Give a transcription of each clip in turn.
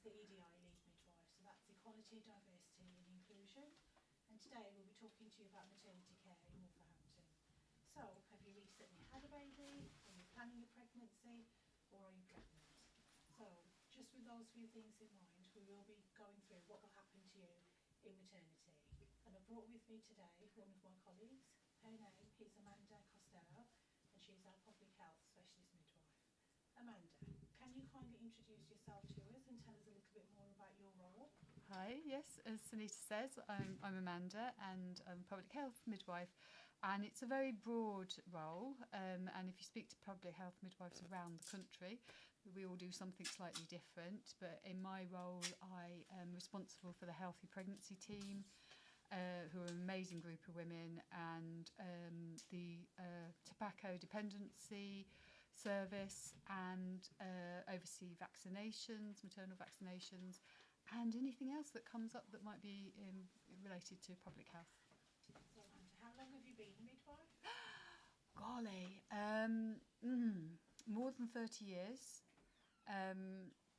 the EDI Lead Midwife, so that's Equality, Diversity and Inclusion. And today we'll be talking to you about maternity care in Wolverhampton. So, have you recently had a baby? Are you planning a pregnancy? Or are you pregnant? So, just with those few things in mind, we will be going through what will happen to you in maternity. And I've brought with me today one of my colleagues. Her name is Amanda Costello, and she's our public health specialist midwife. Amanda, can you kindly introduce yourself to us and tell us a little bit more about your role? Hi, yes, as Sunita says, I'm Amanda and I'm a public health midwife, and it's a very broad role, and if you speak to public health midwives around the country, we all do something slightly different, but in my role I am responsible for the healthy pregnancy team, who are an amazing group of women, and the tobacco dependency service, and oversee vaccinations, maternal vaccinations, and anything else that comes up that might be related to public health. So, how long have you been a midwife? Golly, more than 30 years.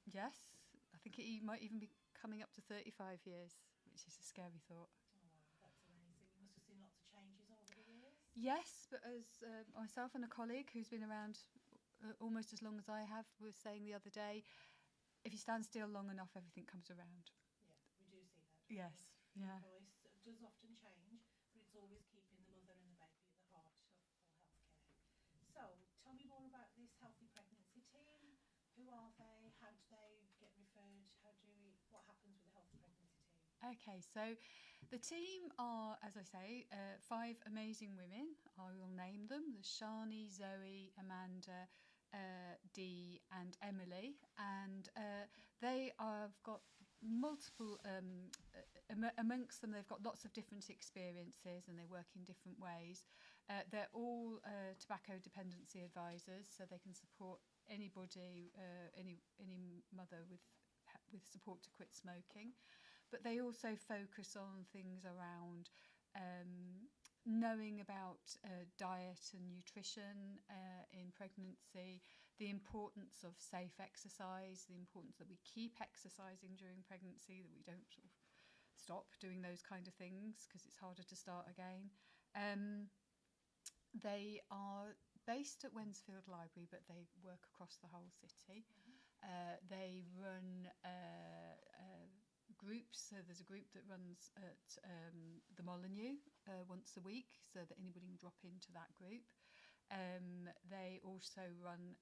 Yes, I think it might even be coming up to 35 years, which is a scary thought. Oh wow, that's amazing. You must have seen lots of changes over the years. Yes, but as myself and a colleague who's been around almost as long as I have was saying the other day, if you stand still long enough, everything comes around. Yeah, we do see that. Yes, yeah. The voice does often change, but it's always keeping the mother and the baby at the heart of all healthcare. So, tell me more about this healthy pregnancy team. Who are they? How do they get referred? What happens with the healthy pregnancy team? Okay, so the team are, as I say, 5 amazing women. I will name them. There's Shani, Zoe, Amanda, Dee and Emily, and they have got multiple, amongst them they've got lots of different experiences and they work in different ways. They're all tobacco dependency advisors, so they can support anybody, any mother with support to quit smoking. But they also focus on things around knowing about diet and nutrition in pregnancy, the importance of safe exercise, the importance that we keep exercising during pregnancy, that we don't sort of stop doing those kind of things because it's harder to start again. They are based at Wensfield Library, but they work across the whole city. They run groups, so there's a group that runs at the Molyneux once a week, so that anybody can drop into that group. They also run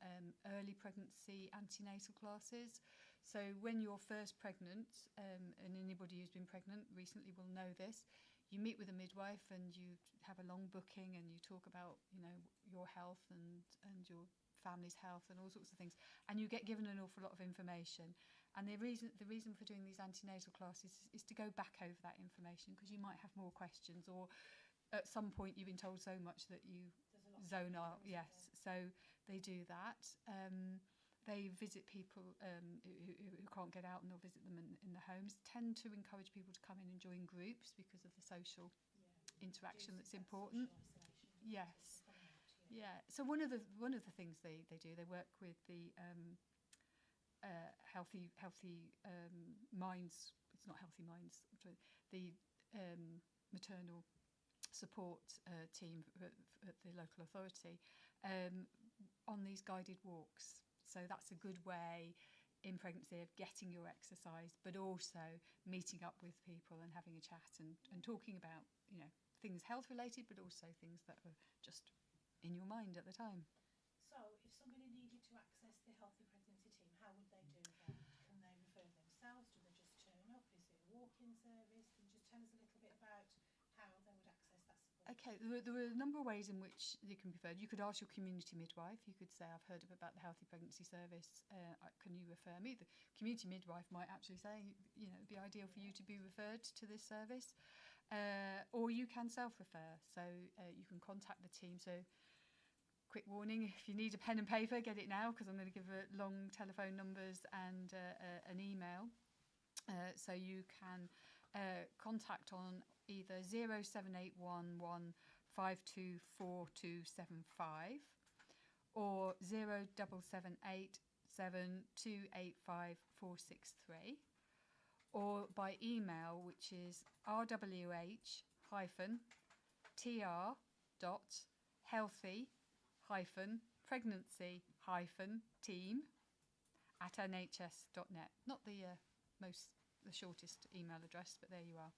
early pregnancy antenatal classes, so when you're first pregnant, and anybody who's been pregnant recently will know this, you meet with a midwife and you have a long booking and you talk about, you know, your health and your family's health and all sorts of things, and you get given an awful lot of information. And the reason for doing these antenatal classes is to go back over that information, because you might have more questions, or at some point you've been told so much that you zone out. Yes, so they do that. They visit people who can't get out, and they'll visit them in the homes. Tend to encourage people to come in and join groups because of the social interaction that's important. Yes. Yeah. So one of the things they do, they work with the healthy minds. It's not healthy minds. The maternal support team at the local authority on these guided walks. So that's a good way in pregnancy of getting your exercise, but also meeting up with people and having a chat and talking about, you know, things health related, but also things that are just in your mind at the time. So if somebody needed to access the healthy pregnancy team, how would they do that? Can they refer themselves? Do they just turn up? Is it a walk-in service? Can you just tell us a little bit about how they would access that support? Okay, there are a number of ways in which you can be referred. You could ask your community midwife. You could say, I've heard about the healthy pregnancy service. Can you refer me? The community midwife might actually say, you know, it'd be ideal for you to be referred to this service. Or you can self-refer. So you can contact the team. So quick warning, if you need a pen and paper, get it now, because I'm going to give long telephone numbers and an email. So you can contact on either 07811 524275 or 0778 07285 or by email, which is rwh-tr.healthy-pregnancy-team@nhs.net. Not the the shortest email address, but there you are.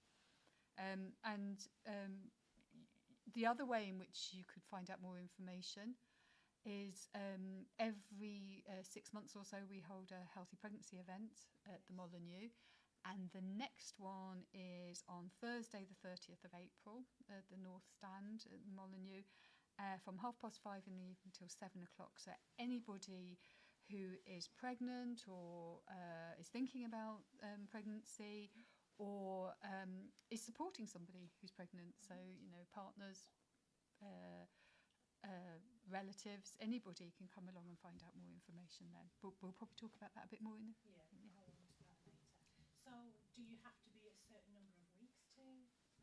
The other way in which you could find out more information is every 6 months or so we hold a healthy pregnancy event at the Molineux, and the next one is on Thursday the 30th of April at the North Stand at the Molineux from 5:30 in the evening till 7 o'clock. So anybody who is pregnant or is thinking about pregnancy or is supporting somebody who's pregnant, so partners, relatives, anybody can come along and find out more information then. But we'll probably talk about that a bit more in the... Yeah, we'll go on to that later. So do you have to be a certain number of weeks to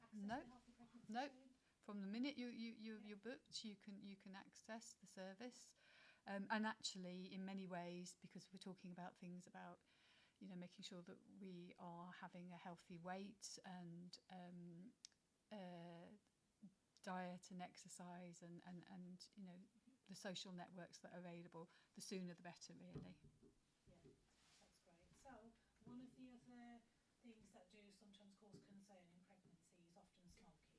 access No. the healthy pregnancy No. team? From the minute you're booked, you can access the service, and actually, in many ways, because we're talking about things about making sure that we are having a healthy weight and diet and exercise and the social networks that are available, the sooner the better, really. Yeah, that's great. So one of the other things that do sometimes cause concern in pregnancy is often smoking,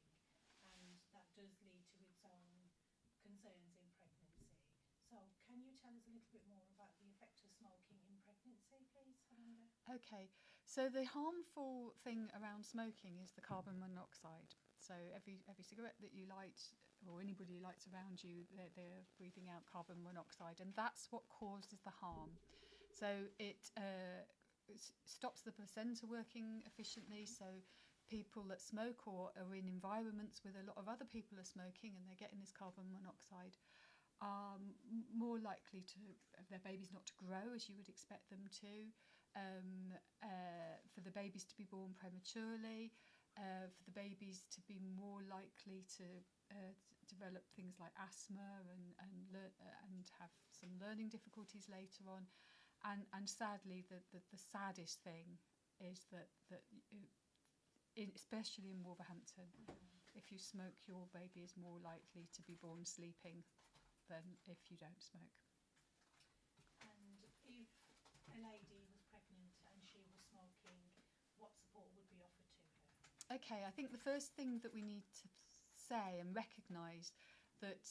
and that does lead to its own concerns in pregnancy. So can you tell us a little bit more about the effect of smoking in pregnancy, please, Amanda? Okay, so the harmful thing around smoking is the carbon monoxide. So every cigarette that you light, or anybody who lights around you, they're breathing out carbon monoxide, and that's what causes the harm. So it stops the placenta working efficiently, so people that smoke or are in environments with a lot of other people are smoking and they're getting this carbon monoxide are more likely to their babies not to grow as you would expect them to, for the babies to be born prematurely, for the babies to be more likely to develop things like asthma and have some learning difficulties later on, and sadly the saddest thing is that especially in Wolverhampton, if you smoke, your baby is more likely to be born sleeping than if you don't smoke. And if a lady was pregnant and she was smoking, what support would be offered to her? Okay, I think the first thing that we need to say and recognise that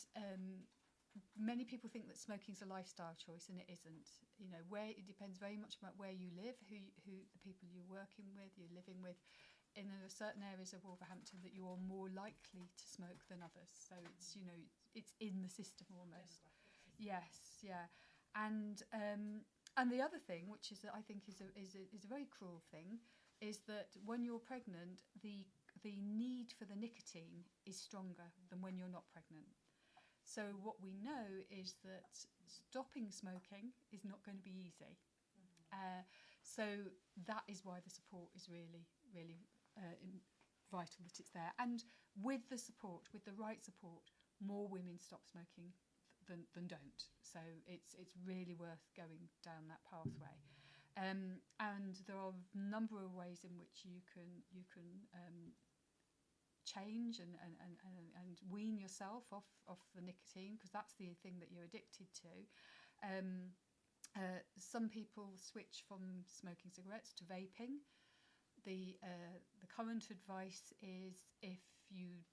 many people think that smoking is a lifestyle choice, and it isn't. Where it depends very much about where you live, who the people you're working with, you're living with. In certain areas of Wolverhampton, that you are more likely to smoke than others. So it's it's in the system almost. Yes, yeah, and the other thing, which is I think is a very cruel thing, is that when you're pregnant, the need for the nicotine is stronger than when you're not pregnant. So what we know is that stopping smoking is not going to be easy. So that is why the support is really, really vital that it's there. And with the support, with the right support, more women stop smoking than don't. So it's really worth going down that pathway. And there are a number of ways in which you can change and wean yourself off the nicotine, because that's the thing that you're addicted to. Some people switch from smoking cigarettes to vaping. The current advice is, if you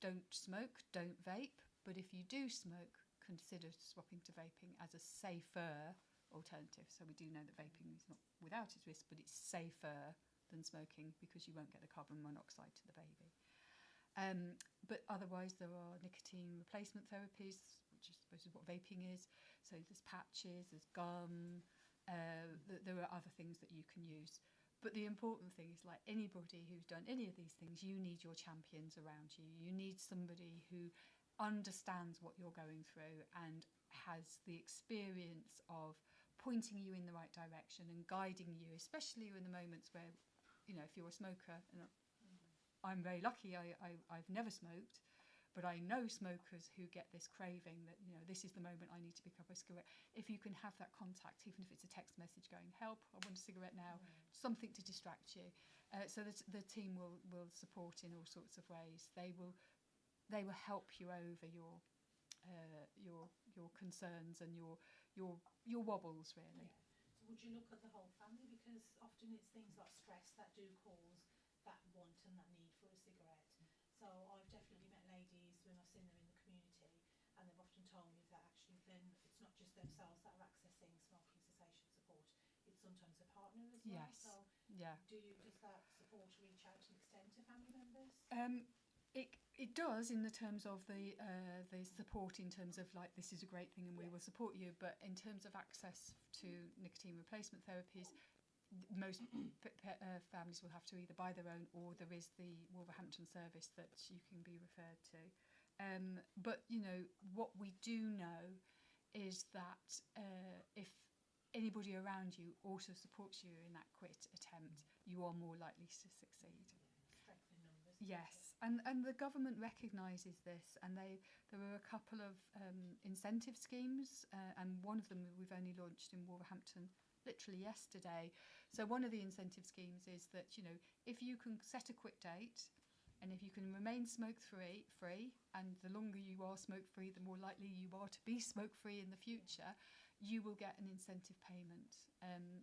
don't smoke, don't vape. But if you do smoke, consider swapping to vaping as a safer alternative. So we do know that vaping is not without its risk, but it's safer than smoking because you won't get the carbon monoxide to the baby. But otherwise, there are nicotine replacement therapies, which I suppose is what vaping is. So there's patches, there's gum. There are other things that you can use. But the important thing is, like anybody who's done any of these things, you need your champions around you. You need somebody who understands what you're going through and has the experience of pointing you in the right direction and guiding you, especially in the moments where, if you're a smoker, and I'm very lucky, I've never smoked, But I know smokers who get this craving that, you know, this is the moment I need to pick up a cigarette. If you can have that contact, even if it's a text message going, help, I want a cigarette now, something to distract you. So the team will support in all sorts of ways. They will help you over your concerns and your wobbles, really. Yeah. So would you look at the whole family, because often it's things like stress that do cause that want and that need for a cigarette. So I've definitely met ladies when I've seen them in the community, and they've often told me that actually then it's not just themselves that are accessing smoking cessation support, it's sometimes a partner as well. Yes. So Yeah. does that support reach out and extend to family members? It does, in the terms of the support, in terms of like, this is a great thing and we will support you, but in terms of access to nicotine replacement therapies, most families will have to either buy their own, or there is the Wolverhampton service that you can be referred to. But you know, what we do know is that if anybody around you also supports you in that quit attempt, you are more likely to succeed. Strength in numbers. Yes, and the government recognises this, and there are a couple of incentive schemes, and one of them we've only launched in Wolverhampton literally yesterday. So one of the incentive schemes is that, you know, if you can set a quit date, and if you can remain smoke-free, and the longer you are smoke-free, the more likely you are to be smoke-free in the future, you will get an incentive payment.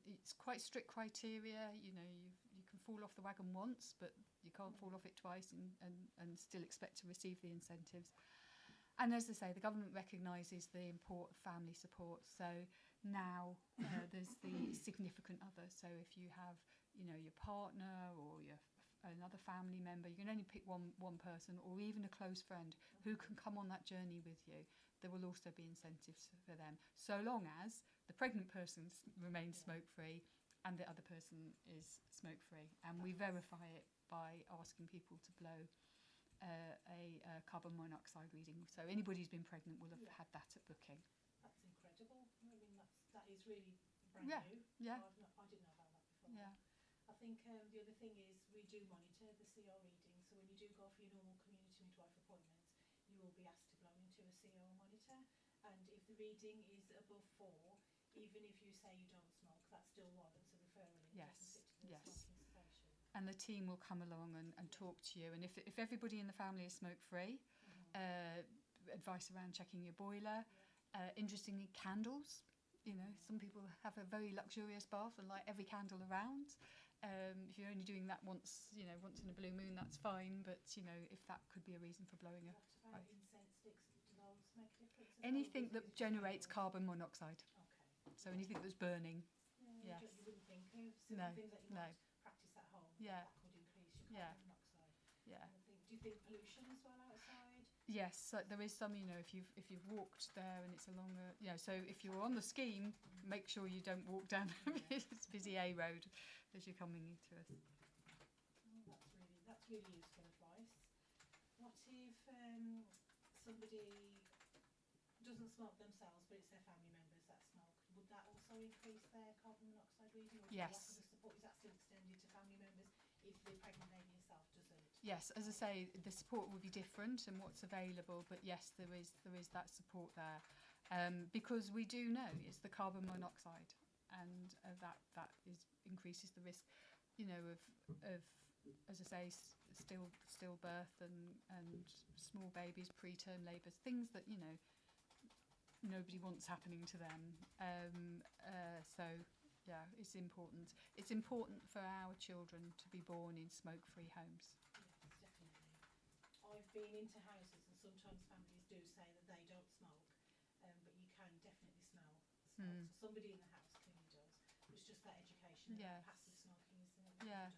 It's quite strict criteria. You know, you can fall off the wagon once, but you can't fall off it twice and still expect to receive the incentives. And as I say, the government recognises the import of family support. So now there's the significant other. So if you have, you know, your partner or another family member, you can only pick one person, or even a close friend who can come on that journey with you. There will also be incentives for them, so long as the pregnant person remains smoke-free and the other person is smoke-free. And we verify it by asking people to blow a carbon monoxide reading. So anybody who's been pregnant will have had that at booking. That's incredible. I mean, that is really brand new. Yeah. I didn't know about that before. Yeah. I think the other thing is we do monitor the CR reading. So when you do go for your normal community midwife appointments, you will be asked to blow into a CR monitor. And if the reading is above 4, even if you say you don't smoke, that still warrants a referral. And Yes. doesn't fit to the smoking cessation. And the team will come along and talk to you. And if everybody in the family is smoke-free, advice around checking your boiler. Interestingly, candles. You know, some people have a very luxurious bath and light every candle around. If you're only doing that once in a blue moon, that's fine. But you know, if that could be a reason for blowing a. What about incense sticks? Do those make a difference? Anything that generates carbon monoxide. Okay. So anything that's burning. Yeah, Yes. you wouldn't think of No, things that you no. might practice at home. Yeah. That could increase your Yeah. carbon monoxide. Yeah. Do you think pollution as well outside? Yes, so there is some. You know, if you've walked there and it's a longer, you know, so if you're on the scheme, make sure you don't walk down this busy A road as you're coming into us. Oh, that's really useful advice. What if somebody doesn't smoke themselves, but it's their family members that smoke? Would that also increase their carbon monoxide reading? Or Yes. the support, is that still extended to family members if the pregnant lady herself doesn't? Yes, as I say, the support will be different and what's available, but yes, there is that support there, because we do know it's the carbon monoxide, and that increases the risk, you know, of as I say, stillbirth and small babies, preterm labours, things that, you know, nobody wants happening to them. So yeah, it's important. It's important for our children to be born in smoke-free homes. Yes, definitely. I've been into houses and sometimes families do say that they don't smoke, but you can definitely smell smoke. So somebody in the house clearly does. It's just that education Yes. about passive smoking, isn't it? Yeah.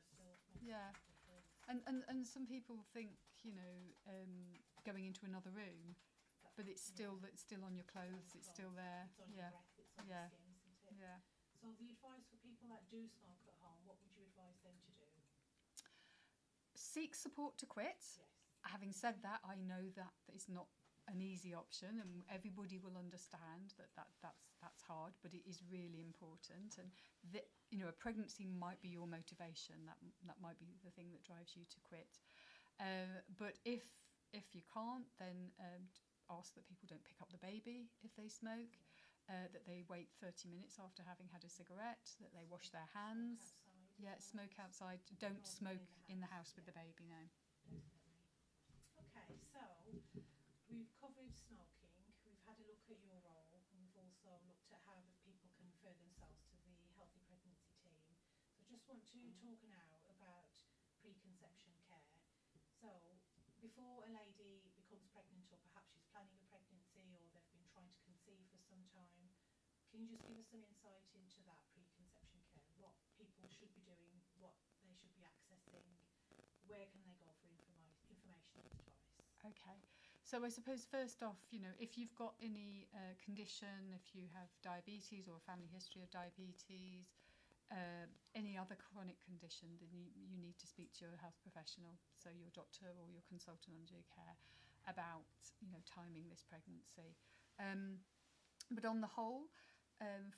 Yeah. Difference. And some people think, you know, going into another room, but it's still on your clothes. It's still there. It's on your breath. It's on Yeah. your skin, isn't it? Yeah. So the advice for people that do smoke at home, what would you advise them to do? Seek support to quit. Yes. Having said that, I know that is not an easy option, and everybody will understand that's hard, but it is really important. And you know, a pregnancy might be your motivation. That might be the thing that drives you to quit. But if if you can't, then ask that people don't pick up the baby if they smoke, that they wait 30 minutes after having had a cigarette, that they wash their hands. Smoke outside. Don't smoke in the house with the baby, no. Okay, so we've covered smoking, we've had a look at your role, and we've also looked at how that people can refer themselves to the Healthy Pregnancy team. So I just want to talk now about preconception care. So before a lady becomes pregnant, or perhaps she's planning a pregnancy, or they've been trying to conceive for some time, can you just give us some insight into that preconception care? What people should be doing, what they should be accessing, where can they go for information and advice? Okay, so I suppose first off, if you've got any condition, if you have diabetes or a family history of diabetes, any other chronic condition, then you need to speak to your health professional, so your doctor or your consultant under your care, about timing this pregnancy. But on the whole,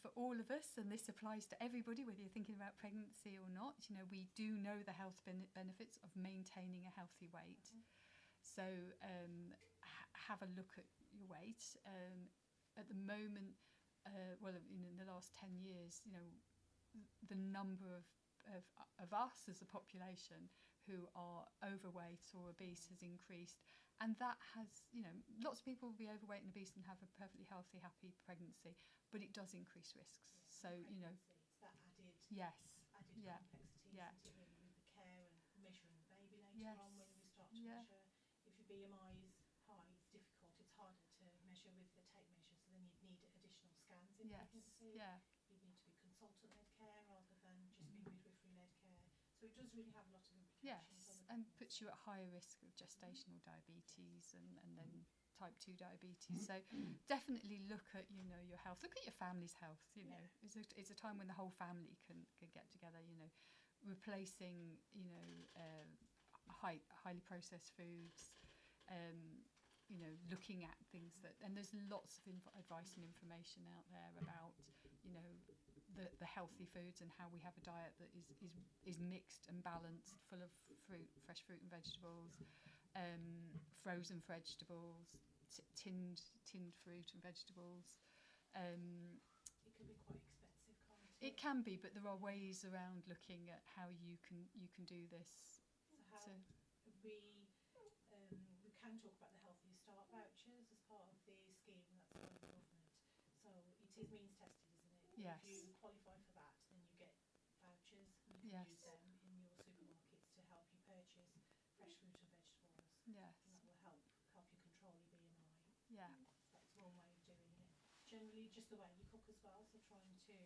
for all of us, and this applies to everybody, whether you're thinking about pregnancy or not, we do know the health benefits of maintaining a healthy weight. So have a look at your weight. At the moment, in the last 10 years, the number of us as a population who are overweight or obese has increased, and that has, lots of people will be overweight and obese and have a perfectly healthy, happy pregnancy, but it does increase risks. So it's that added complexity, isn't it, really, with the care and measuring the baby later on when we start to measure. If your BMI is high, it's difficult, it's harder to measure with the tape measure, so then you'd need additional scans in pregnancy. You'd need to be consultant-led care rather than just be midwifery-led care. So it does really have a lot of implications. And puts you at higher risk of gestational diabetes and then type 2 diabetes. So definitely look at your health. Look at your family's health. It's a time when the whole family can get together. Replacing highly processed foods. Looking at things and there's lots of advice and information out there about the healthy foods and how we have a diet that is mixed and balanced, full of fresh fruit and vegetables, frozen vegetables, tinned fruit and vegetables. It can be quite expensive, can't it? It can be, but there are ways around looking at how you can do this. So we can talk about the Healthy Start vouchers as part of the scheme that's by the government. So it is means tested, isn't it? Yes. If you qualify for that, then you get vouchers and you can use them in your supermarkets to help you purchase fresh fruit and vegetables. Yes. And that will help you control your BMI. Yeah. That's one way of doing it. Generally, just the way you cook as well, so trying to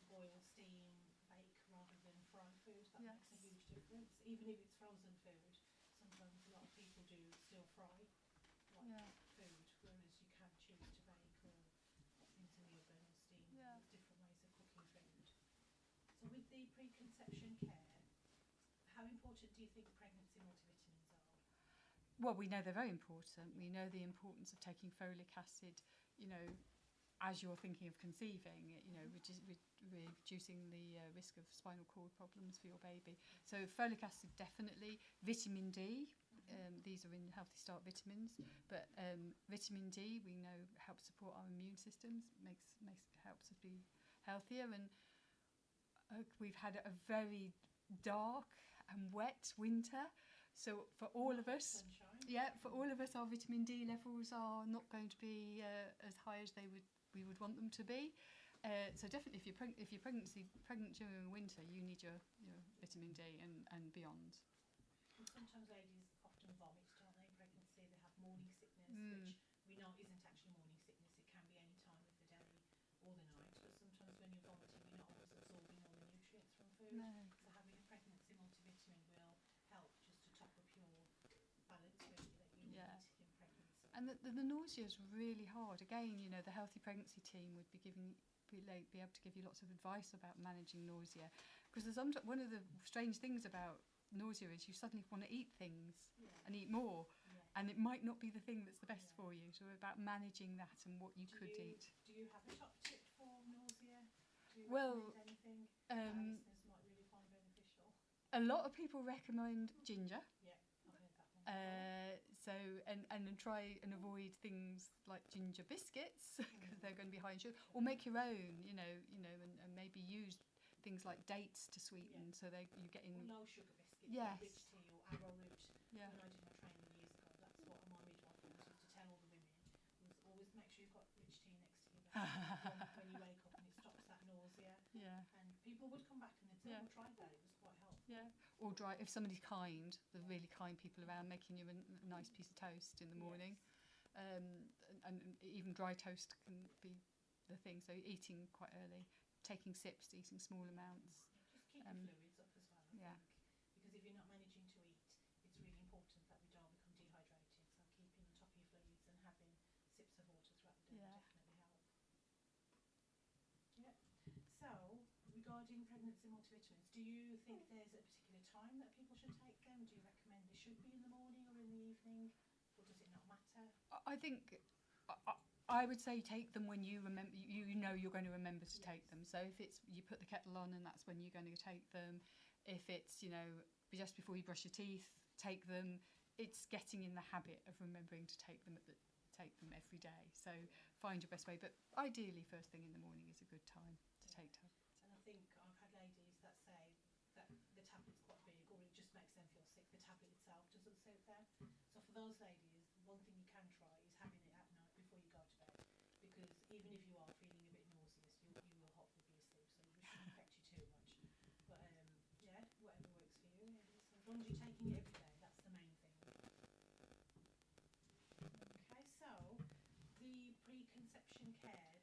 boil, steam, bake rather than fry food, that makes a huge difference. Even if it's frozen food, sometimes a lot of people do still fry food, whereas you can choose to bake or pop into the oven or steam. There's different ways of cooking food. So with the preconception care, how important do you think pregnancy multivitamins are? Well, we know they're very important. We know the importance of taking folic acid, as you're thinking of conceiving, reducing the risk of spinal cord problems for your baby. So folic acid, definitely. Vitamin D, these are in Healthy Start vitamins, but vitamin D we know helps support our immune systems, helps us be healthier. And we've had a very dark and wet winter, so for all of us, our vitamin D levels are not going to be as high as we would want them to be. So definitely, if you're pregnant during winter, you need your vitamin D and beyond. And sometimes ladies often vomit, don't they, in pregnancy? They have morning sickness, which we know isn't actually morning sickness. It can be any time of the day or the night. But sometimes when you're vomiting, you're not always absorbing all the nutrients from food. No. So having a pregnancy multivitamin will help just to top up your balance really that you need in pregnancy. And the nausea is really hard. Again, the healthy pregnancy team would be able to give you lots of advice about managing nausea, because one of the strange things about nausea is you suddenly want to eat things and eat more, and it might not be the thing that's the best for you. So about managing that and what you could eat. Do you have a top tip for nausea? Do you recommend anything that listeners might really find beneficial? A lot of people recommend ginger. Yeah, I've heard that one. So and then try and avoid things like ginger biscuits because they're going to be high in sugar, or make your own, and maybe use things like dates to sweeten, so you're getting no sugar biscuits, yes, rich tea or arrowroot. Yeah. When I did my training years ago, that's what my midwife always used to tell all the women, was always make sure you've got rich tea next to you when you wake up, and it stops that nausea. Yeah. And people would come back and they'd say, Yeah. well, try that, it was quite helpful. Yeah. Or if somebody's kind, the really kind people around, making you a nice piece of toast in the morning. Yes. And even dry toast can be the thing. So eating quite early, taking sips, eating small amounts. Just keep your fluids up as well, I think. Because if you're not managing to eat, it's really important that we don't become dehydrated. So keeping on top of your fluids and having sips of water throughout the day will definitely help. Yeah. So, regarding pregnancy multivitamins, do you think there's a particular time that people should take them? Do you recommend they should be in the morning or in the evening? Or does it not matter? I think I would say take them when you remember. You know you're going to remember to take them. So if it's you put the kettle on and that's when you're going to take them. If it's just before you brush your teeth, take them. It's getting in the habit of remembering to take them every day. So find your best way. But ideally, first thing in the morning is a good time to take tablets. And I think I've had ladies that say that the tablet's quite big, or it just makes them feel sick. The tablet itself doesn't suit them. So for those ladies, one thing you can try is having it at night before you go to bed, because even if you are feeling a bit nauseous, you will hopefully be asleep, so it shouldn't affect you too much. But yeah, whatever works for you. As long as you're taking it every day, that's the main thing. Okay, so the preconception care,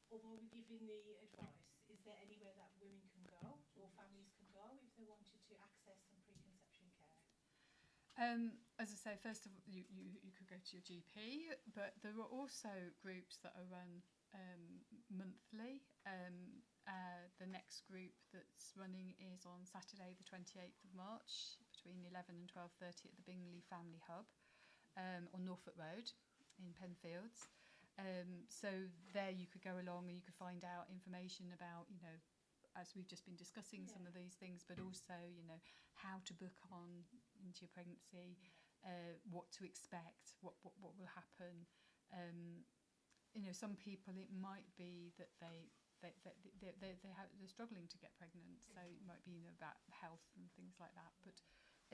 although we're giving the advice, is there anywhere that women can go or families can go if they wanted to access some preconception care? As I say, first of all, you could go to your GP, but there are also groups that are run monthly. The next group that's running is on Saturday the 28th of March between 11 and 12:30 at the Bingley Family Hub on Norfolk Road in Penfields. So there you could go along and you could find out information about, as we've just been discussing some of these things, but also, how to book on into your pregnancy, what to expect, what will happen. Some people, it might be that they're struggling to get pregnant, so it might be about health and things like that. But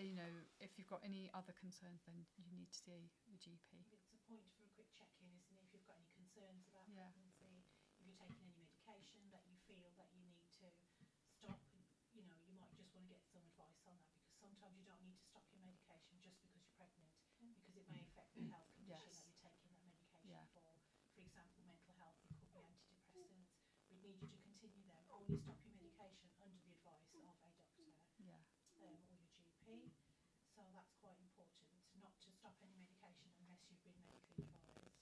if you've got any other concerns, then you need to see the GP. It's a point for a quick check-in, isn't it? If you've got any concerns about pregnancy, if you're taking any medication that you feel that you need to stop, you might just want to get some advice on that, because sometimes you don't need to stop your medication just because you're pregnant, because it may affect the health condition that you're taking that medication for. For example, mental health, it could be antidepressants. We need you to continue them. Only stop your medication under the advice of a doctor or your GP. So that's quite important, not to stop any medication unless you've been medically advised.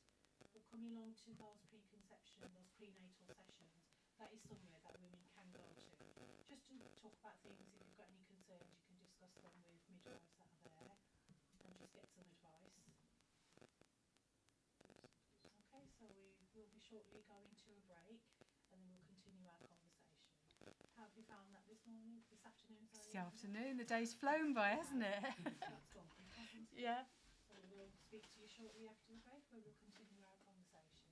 But coming along to those preconception, those prenatal sessions, that is somewhere that women can go to. Just to talk about things, if you've got any concerns, you can discuss them with midwives that are there and just get some advice. Okay, so we will be shortly going to a break and then we'll continue our conversation. How have you found that this morning, this afternoon? Sorry, This afternoon, the day's flown by, hasn't it? That's gone quick, hasn't it? Yeah. So we'll speak to you shortly after the break where we'll continue our conversation.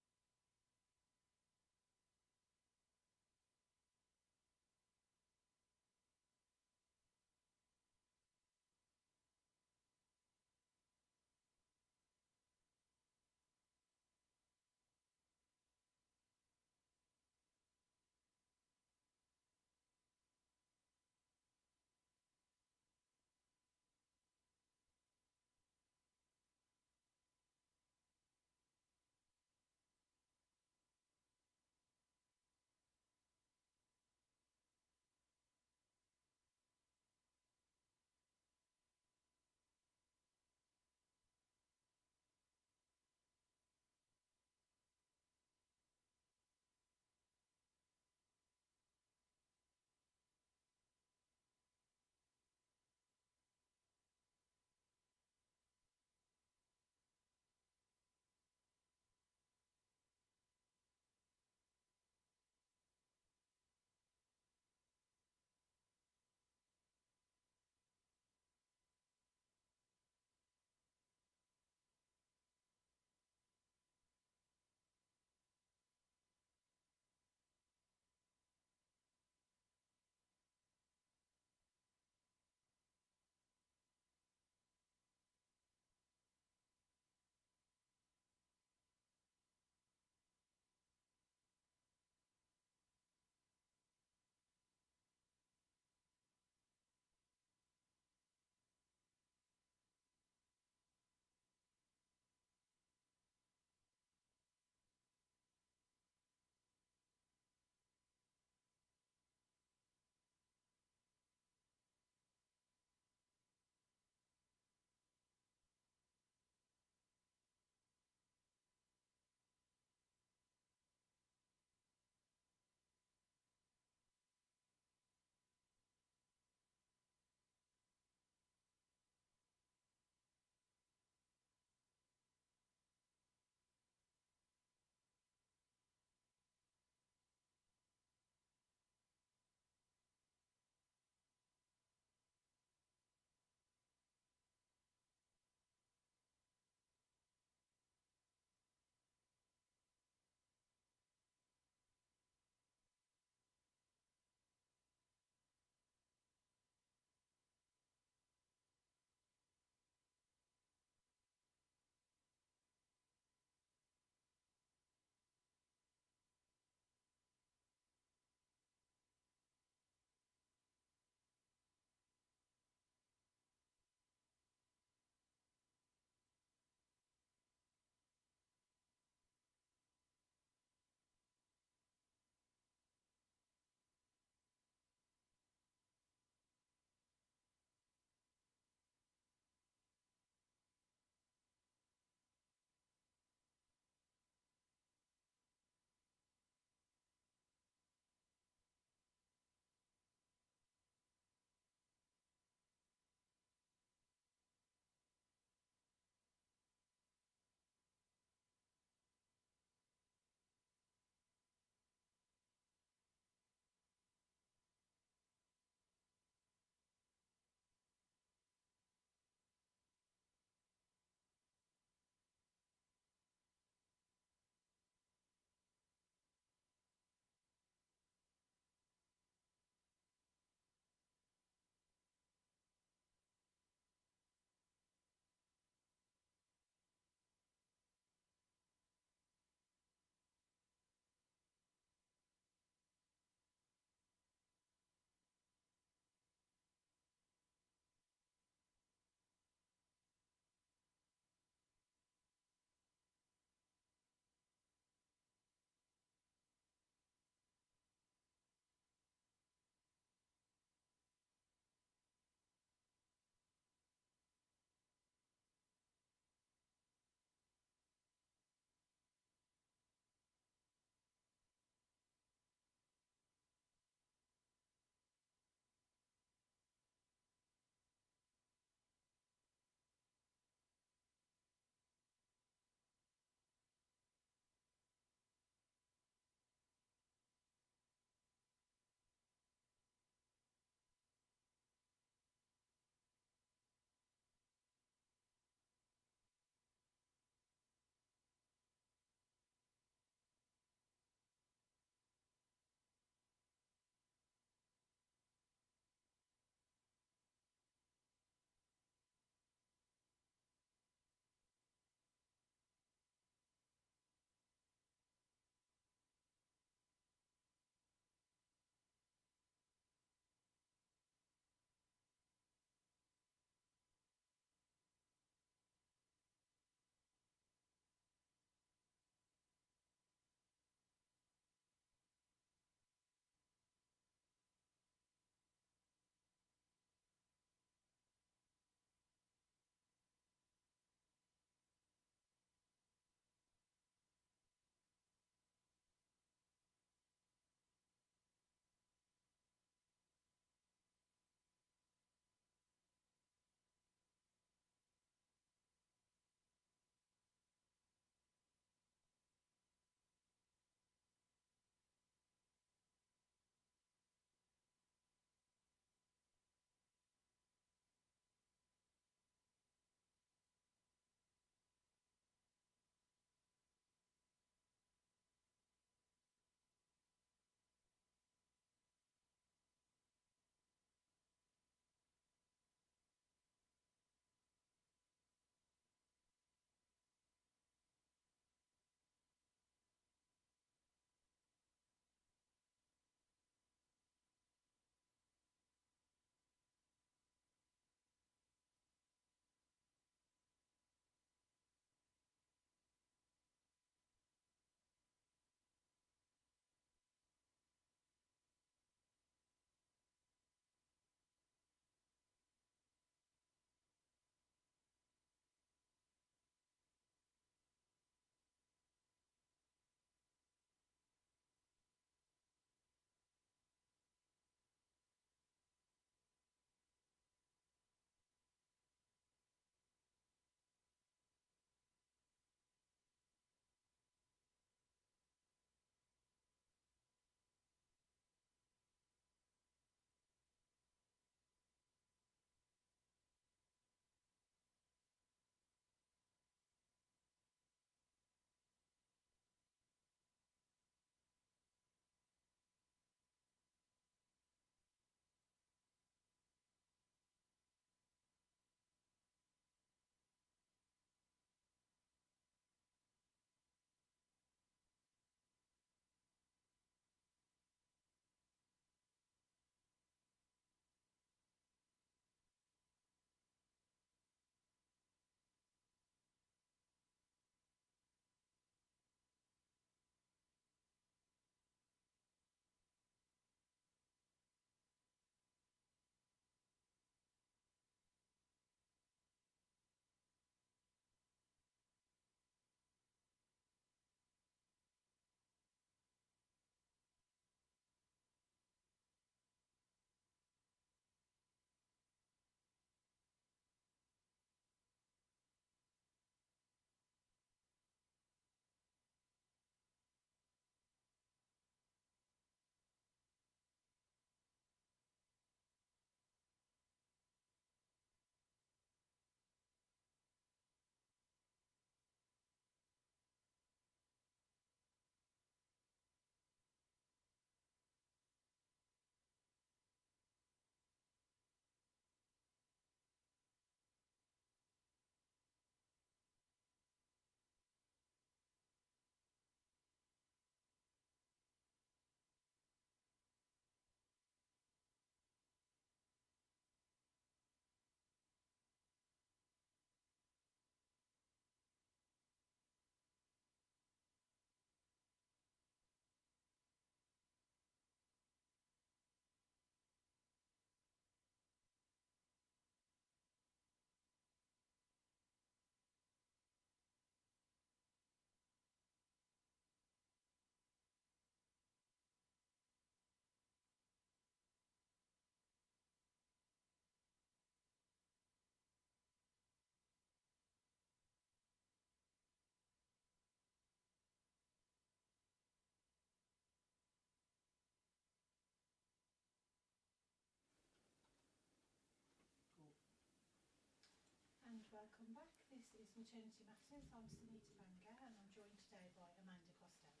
welcome back. This is Maternity Matters. I'm Sunita Banga and I'm joined today by Amanda Costello.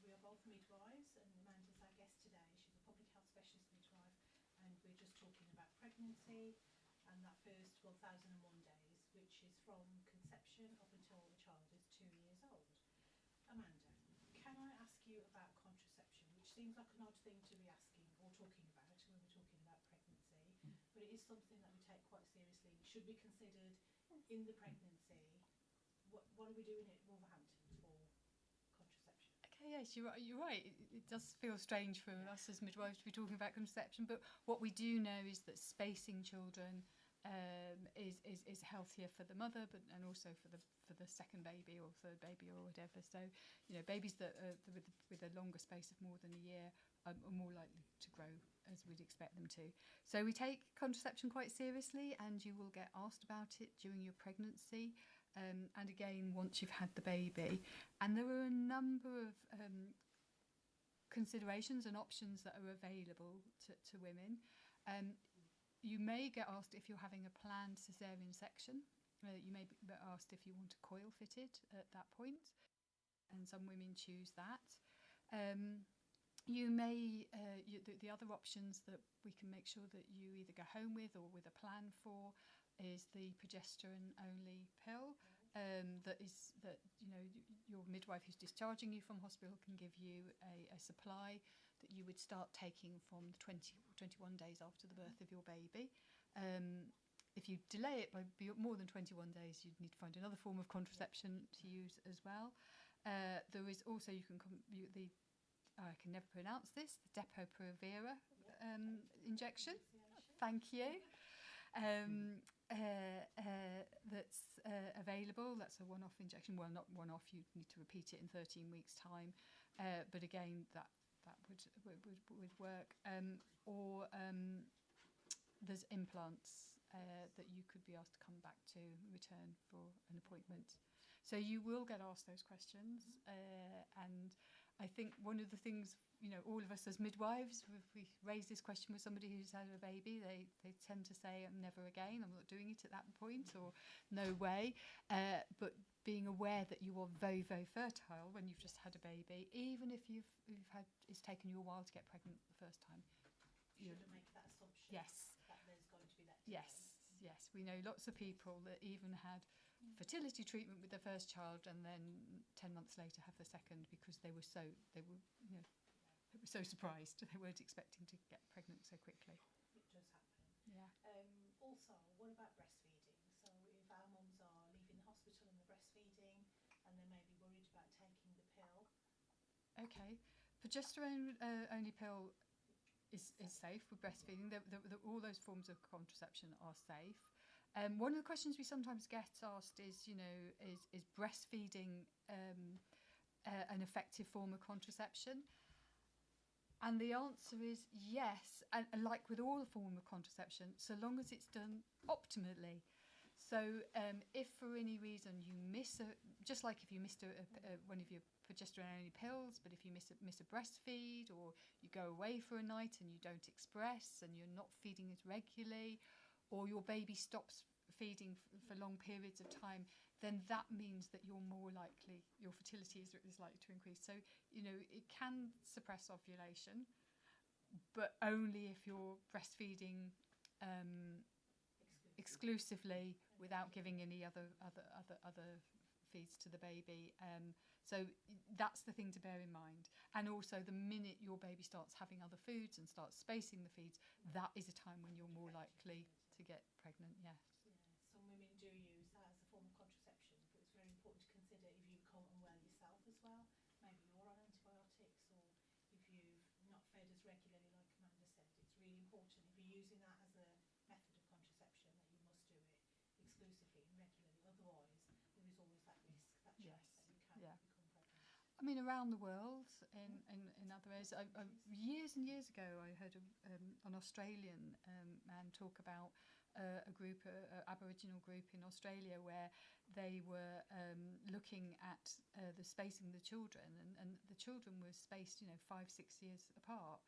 We are both midwives and Amanda's our guest today. She's a public health specialist midwife and we're just talking about pregnancy and that first 1001 days, which is from conception up until the child is 2 years old. Amanda, can I ask you about contraception, which seems like an odd thing to be asking or talking about when we're talking about pregnancy, but it is something that we take quite seriously. It should be considered in the pregnancy. What are we doing at Wolverhampton for contraception? Okay, yes, you're right. It does feel strange for us as midwives to be talking about contraception, but what we do know is that spacing children is healthier for the mother, but and also for the second baby or third baby or whatever. So, babies that are with a longer space of more than a year are more likely to grow as we'd expect them to. So we take contraception quite seriously, and you will get asked about it during your pregnancy, and again once you've had the baby. And there are a number of considerations and options that are available to women. You may get asked if you're having a planned caesarean section. You may be asked if you want a coil fitted at that point, and some women choose that. You may, the other options that we can make sure that you either go home with or with a plan for is the progesterone-only pill. Your midwife who's discharging you from hospital can give you a supply that you would start taking from the 21 days after the birth of your baby. If you delay it by more than 21 days, you'd need to find another form of contraception to use as well. There is also, I can never pronounce this, the Depo-Provera injection. Thank you. That's available. That's a one-off injection. Well, not one-off. You need to repeat it in 13 weeks' time. But again, that would work. Or there's implants that you could be asked to come back to return for an appointment. So you will get asked those questions, and I think one of the things, all of us as midwives, if we raise this question with somebody who's had a baby, they tend to say, never again, I'm not doing it at that point, or no way. But being aware that you are very, very fertile when you've just had a baby, even if it's taken you a while to get pregnant the first time. You shouldn't make that assumption. Yes. That there's going to be that difference. Yes. We know lots of people that even had fertility treatment with their first child and then 10 months later have the second because they were so surprised. They weren't expecting to get pregnant so quickly. It does happen. Yeah. Also, what about breastfeeding? So if our mums are leaving the hospital and they're breastfeeding and they may be worried about taking the pill. Okay. Progesterone only pill is safe with breastfeeding. All those forms of contraception are safe. One of the questions we sometimes get asked is, is breastfeeding an effective form of contraception? And the answer is yes, and like with all form of contraception, so long as it's done optimally. So if for any reason you just like if you missed one of your progesterone-only pills, but if you miss a breastfeed, or you go away for a night and you don't express and you're not feeding as regularly, or your baby stops feeding for long periods of time, then that means that you're more likely, your fertility is likely to increase. So, it can suppress ovulation, but only if you're breastfeeding exclusively without giving any other feeds to the baby. So that's the thing to bear in mind. And also, the minute your baby starts having other foods and starts spacing the feeds, that is a time when you're more likely to get pregnant. Yes. Some women do use that as a form of contraception, but it's very important to consider if you become unwell yourself as well. Maybe you're on antibiotics, or if you've not fed as regularly, like Amanda said. It's really important if you're using that as a method of contraception that you must do it exclusively and regularly. Otherwise, there is always that risk, that chance that you can become pregnant. I mean, around the world, in other areas, years and years ago, I heard an Australian man talk about a group, an Aboriginal group in Australia, where they were looking at the spacing of the children, and the children were spaced, 5-6 years apart.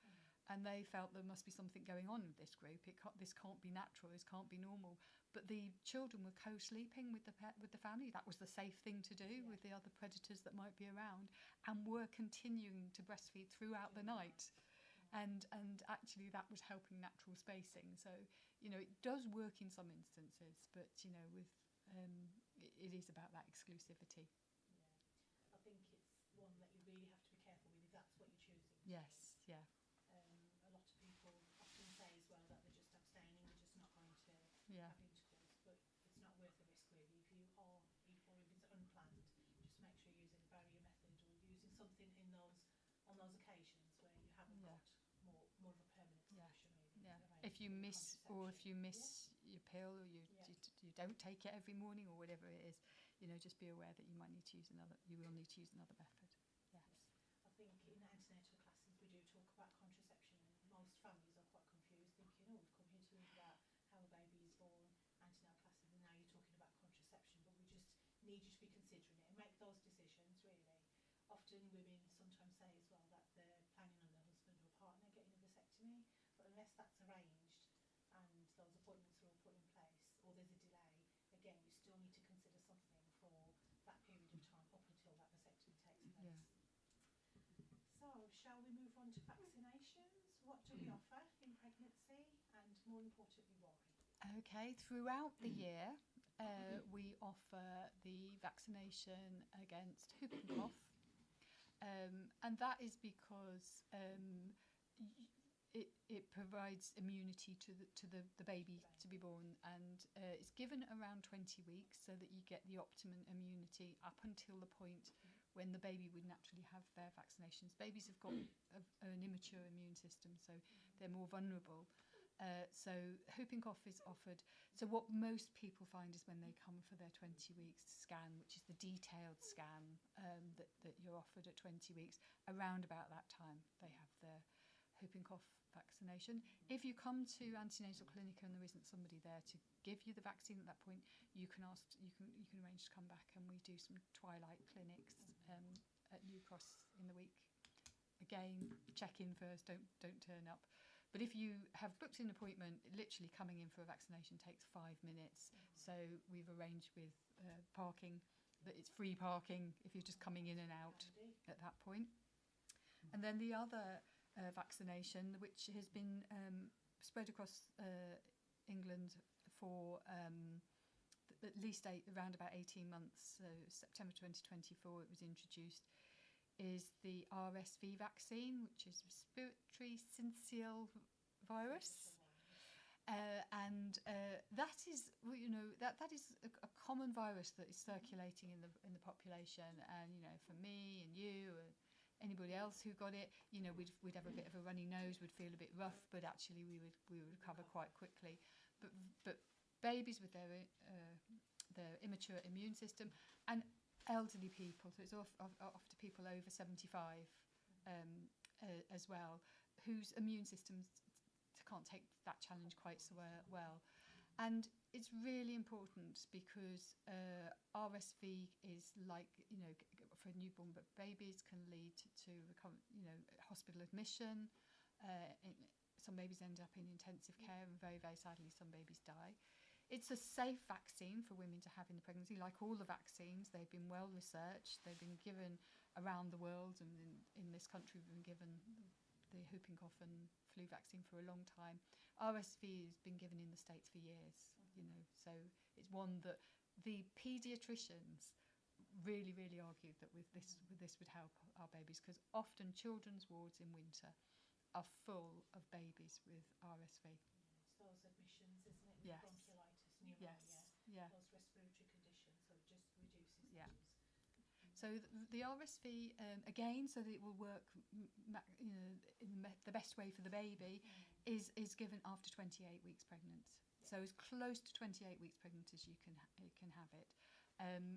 And they felt there must be something going on with this group. This can't be natural. This can't be normal. but the children were co-sleeping with the family. That was the safe thing to do with the other predators that might be around, and were continuing to breastfeed throughout the night. And actually that was helping natural spacing. So, you know, it does work in some instances, but, you know, with it is about that exclusivity. I think it's one that you really have to be careful with if that's what you're choosing. Yes, yeah. A lot of people often say as well that they're just abstaining, they're just not going to Yeah. have intercourse, but it's not worth the risk really. If you are, or if it's unplanned, just make sure you're using a barrier method or using something on those occasions where you haven't got more of a permanent solution really. Yeah. Available If you for miss contraception. your pill, or you don't take it every morning or whatever it is, you know, just be aware that you will need to use another method. Yes. I think in antenatal classes we do talk about contraception, and most families are quite confused, thinking, oh, we've come here to learn about how a baby is born, antenatal classes, and now you're talking about contraception, but we just need you to be considering it and make those decisions really. Often women sometimes say as well that they're planning on their husband or partner getting a vasectomy, but unless that's arranged and those appointments are all put in place, or there's a delay, again, you still need to consider something for that period of time up until that vasectomy takes place. Yeah. So, shall we move on to vaccinations? What do we offer in pregnancy, and more importantly, why? Okay, throughout the year, we offer the vaccination against whooping cough, and that is because it provides immunity to the baby to be born, and it's given around 20 weeks so that you get the optimum immunity up until the point when the baby would naturally have their vaccinations. Babies have got an immature immune system, so they're more vulnerable. So whooping cough is offered. So what most people find is when they come for their 20 weeks scan, which is the detailed scan that you're offered at 20 weeks, around about that time they have their whooping cough vaccination. If you come to antenatal clinic and there isn't somebody there to give you the vaccine at that point, you can arrange to come back, and we do some twilight clinics at New Cross in the week. Again, check in first, don't turn up. But if you have booked an appointment, literally coming in for a vaccination takes 5 minutes. So we've arranged with parking that it's free parking if you're just coming in and out at that point. And then the other vaccination, which has been spread across England for at least around about 18 months, so September 2024 it was introduced, is the RSV vaccine, which is respiratory syncytial virus. And that is, you know, that is a common virus that is circulating in the population. And you know, for me and you, anybody else who got it, you know, we'd have a bit of a runny nose, we'd feel a bit rough, but actually we would recover quite quickly. But babies with their immature immune system, and elderly people, so it's often people over 75 as well, whose immune systems can't take that challenge quite so well. And it's really important because RSV is like, you know, for a newborn, but babies can lead to hospital admission. Some babies end up in intensive care, and very, very sadly, some babies die. It's a safe vaccine for women to have in the pregnancy. Like all the vaccines, they've been well researched. They've been given around the world, and in this country we've been given the whooping cough and flu vaccine for a long time. RSV has been given in the States for years, you know, so it's one that the paediatricians really, really argued that with this would help our babies, because often children's wards in winter are full of babies with RSV. It's those admissions, isn't it? Yes. Bronchiolitis, pneumonia, those respiratory conditions, so it just reduces the use. So the RSV, again, so that it will work, you know, in the best way for the baby, is given after 28 weeks pregnant. So as close to 28 weeks pregnant as you can have it.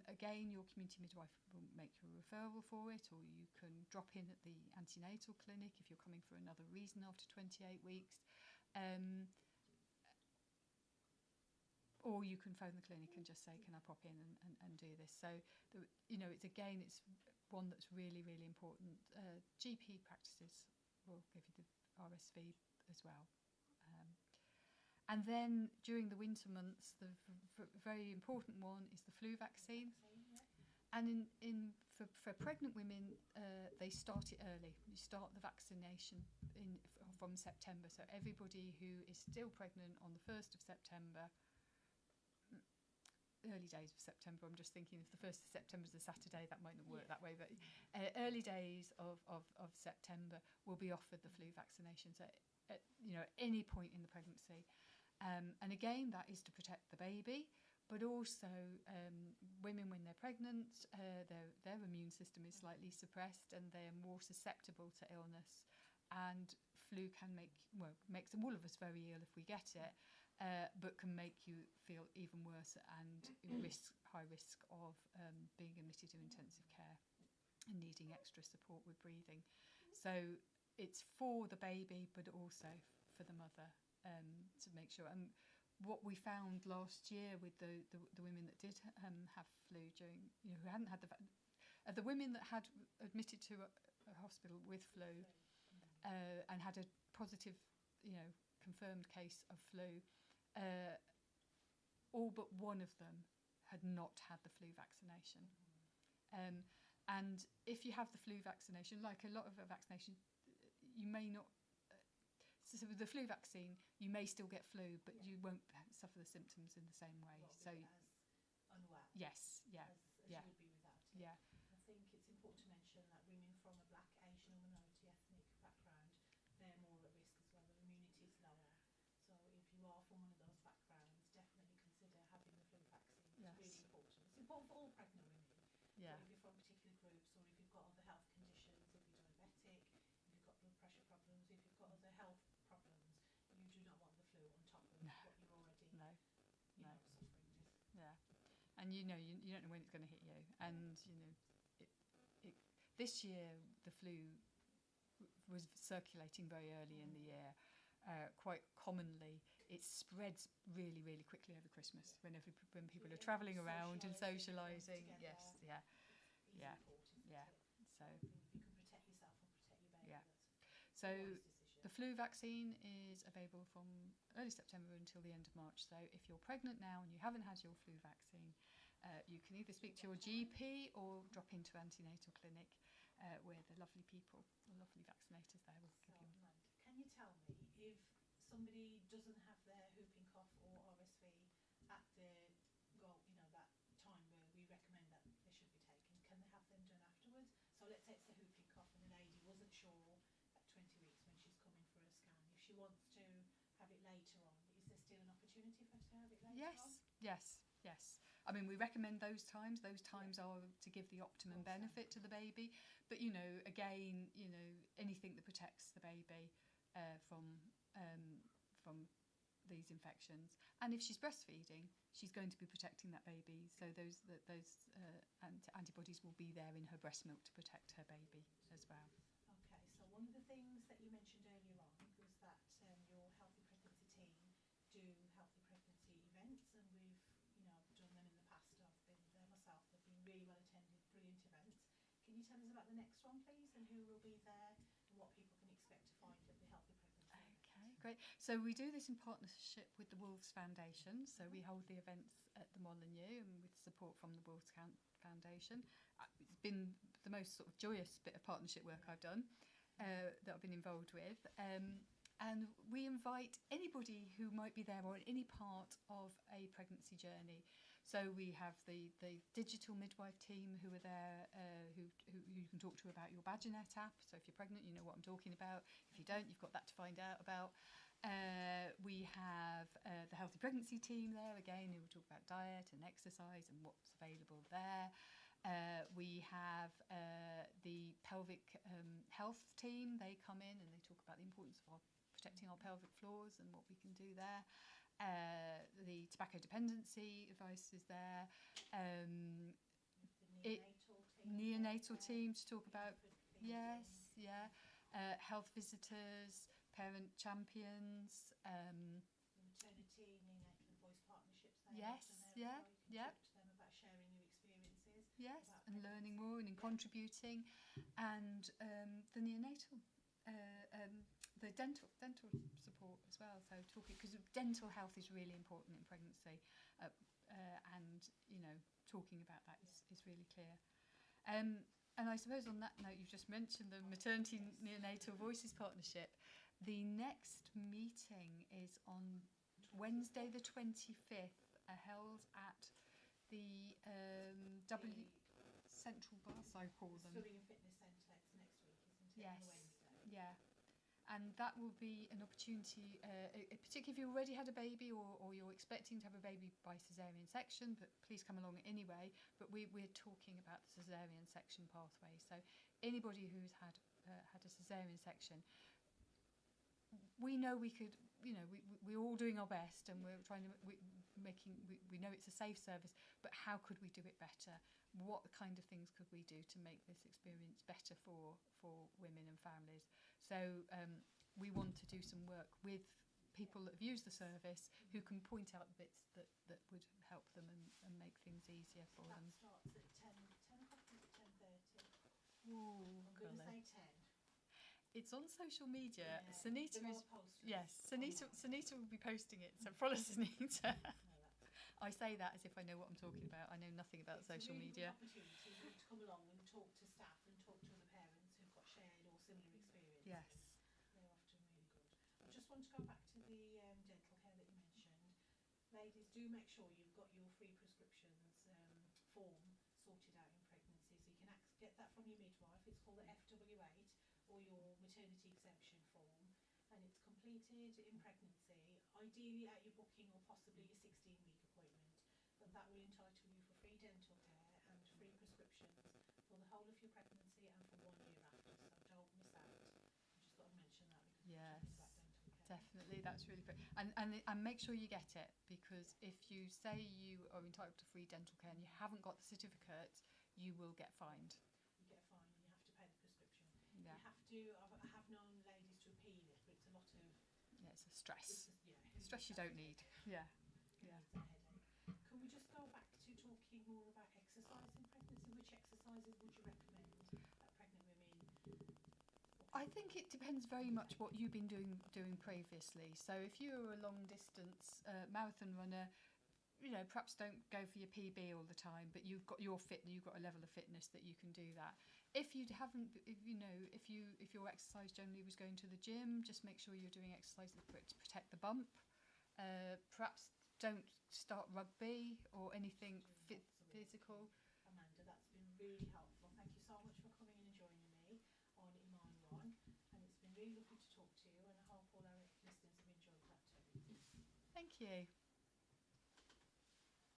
Again, your community midwife will make you a referral for it, or you can drop in at the antenatal clinic if you're coming for another reason after 28 weeks. Or you can phone the clinic and just say, can I pop in and do this? So, you know, it's one that's really, really important. GP practices will give you the RSV as well. And then during the winter months, the very important one is the flu vaccine. And for pregnant women, they start it early. You start the vaccination from September. So everybody who is still pregnant on the 1st of September, early days of September, I'm just thinking if the 1st of September is a Saturday, that might not work that way, but early days of September will be offered the flu vaccination. So at any point in the pregnancy. And again, that is to protect the baby, but also women when they're pregnant, their immune system is slightly suppressed and they're more susceptible to illness. And flu can makes all of us very ill if we get it, but can make you feel even worse and high risk of being admitted to intensive care and needing extra support with breathing. So it's for the baby, but also for the mother to make sure. And what we found last year with the women that did have flu during, who hadn't had the women that had admitted to a hospital with flu and had a positive, confirmed case of flu, all but one of them had not had the flu vaccination. And if you have the flu vaccination, like a lot of vaccination, you may not. So with the flu vaccine, you may still get flu, but you won't suffer the symptoms in the same way. So as unwell. Yes, yeah, as yeah, you would be without it. yeah. I think it's important to mention that women from a black, Asian or minority ethnic background, they're more at risk as well. Their immunity is lower. So if you are from one of those backgrounds, definitely consider having the flu vaccine. It's really important. It's important for all pregnant women. Yeah. But if you're from particular groups, or if you've got other health conditions, if you're diabetic, if you've got blood pressure problems, if you've got other health problems, you do not want the flu on top of what you're already suffering with. Yeah. And you don't know when it's going to hit you. And this year the flu was circulating very early in the year. Quite commonly, it spreads really, really quickly over Christmas when people are travelling around and socialising. Yes, yeah. So if you can protect yourself and protect your baby, that's so a wise decision. the flu vaccine is available from early September until the end of March. So if you're pregnant now and you haven't had your flu vaccine, you can either speak to your GP or drop into antenatal clinic, where the lovely vaccinators there will give you. Can you tell me if somebody doesn't have their whooping cough or RSV at that time where we recommend that they should be taken, can they have them done afterwards? So let's say it's the whooping cough and the lady wasn't sure at 20 weeks when she's coming for a scan. If she wants to have it later on, is there still an opportunity for her to have it later on? Yes. I mean, we recommend those times. Those times are to give the optimum benefit to the baby. But, again, anything that protects the baby from these infections. And if she's breastfeeding, she's going to be protecting that baby. So those antibodies will be there in her breast milk to protect her baby as well. Okay, so one of the things that you mentioned earlier on was that your Healthy Pregnancy team do healthy pregnancy events, and we've done them in the past. I've been there myself. They've been really well attended, brilliant events. Can you tell us about the next one, please, and who will be there and what people can expect to find at the Healthy Pregnancy? Okay, great. So we do this in partnership with the Wolves Foundation. So we hold the events at the Molineux and with support from the Wolves Foundation. It's been the most sort of joyous bit of partnership work I've done, that I've been involved with. And we invite anybody who might be there or in any part of a pregnancy journey. So we have the digital midwife team who are there, who you can talk to about your Badgernet app. So if you're pregnant, you know what I'm talking about. If you don't, you've got that to find out about. We have the Healthy Pregnancy team there, again, who will talk about diet and exercise and what's available there. We have the pelvic health team. They come in and they talk about the importance of protecting our pelvic floors and what we can do there. The tobacco dependency advice is there. Neonatal team to talk about, health visitors, parent champions. Maternity, neonatal and voice partnerships. Yes, talk to them about sharing your experiences. Yes, and learning more and contributing. And the neonatal the dental support as well. So talking, because dental health is really important in pregnancy, and talking about that is really clear. And I suppose on that note, you've just mentioned the Maternity Neonatal Voices Partnership. The next meeting is on Wednesday the 25th, held at the Central Bus, I call them. Swimming and Fitness Centre, that's next week, isn't it? Yes, On Wednesday. yeah. And that will be an opportunity, particularly if you already had a baby or you're expecting to have a baby by caesarean section, but please come along anyway. But we're talking about the caesarean section pathway. So anybody who's had a caesarean section, we know we could, we're all doing our best, and we're trying to, we know it's a safe service, but how could we do it better? What kind of things could we do to make this experience better for women and families? So we want to do some work with people that have used the service, who can point out the bits that would help them and make things easier for them. That starts at 10 o'clock, is it 10:30? Ooh, I'm going to say 10. It's on social media. Yeah, Sunita there is, are posters yes, online. Sunita will be posting it, so follow Sunita. No, I say that as if I know what I'm talking about. I know nothing about social media. It's a really good opportunity to come along and talk to staff and talk to other parents who've got shared or similar experiences. Yes. They're often really good. I just want to go back to the dental care that you mentioned. Ladies, do make sure you've got your free prescriptions form sorted out in pregnancy, so you can get that from your midwife. It's called the FW8 or your maternity exemption form, and it's completed in pregnancy, ideally at your booking or possibly your 16-week appointment. But that will entitle you for free dental care and free prescriptions for the whole of your pregnancy and for 1 year after. So don't miss out. I just thought I'd mention that because we're talking about dental care. Definitely, that's really good. And make sure you get it, because if you say you are entitled to free dental care and you haven't got the certificate, you will get fined. You get fined and you have to pay the prescription. Yeah. You have to. I have known ladies to appeal it, but it's a lot of. Yeah, it's a stress. Yeah. Stress you don't need. Yeah. Yeah. It's a headache. Can we just go back to talking more about exercise in pregnancy? Which exercises would you recommend that pregnant women? I think it depends very much what you've been doing previously. So if you're a long distance marathon runner, perhaps don't go for your PB all the time, but you've got your you've got a level of fitness that you can do that. If you haven't, if your exercise generally was going to the gym, just make sure you're doing exercises to protect the bump. Perhaps don't start rugby or anything physical. Amanda, that's been really helpful. Thank you so much for coming in and joining me on Iman 1, and it's been really lovely to talk to you, and I hope all our listeners have enjoyed that too. Thank you.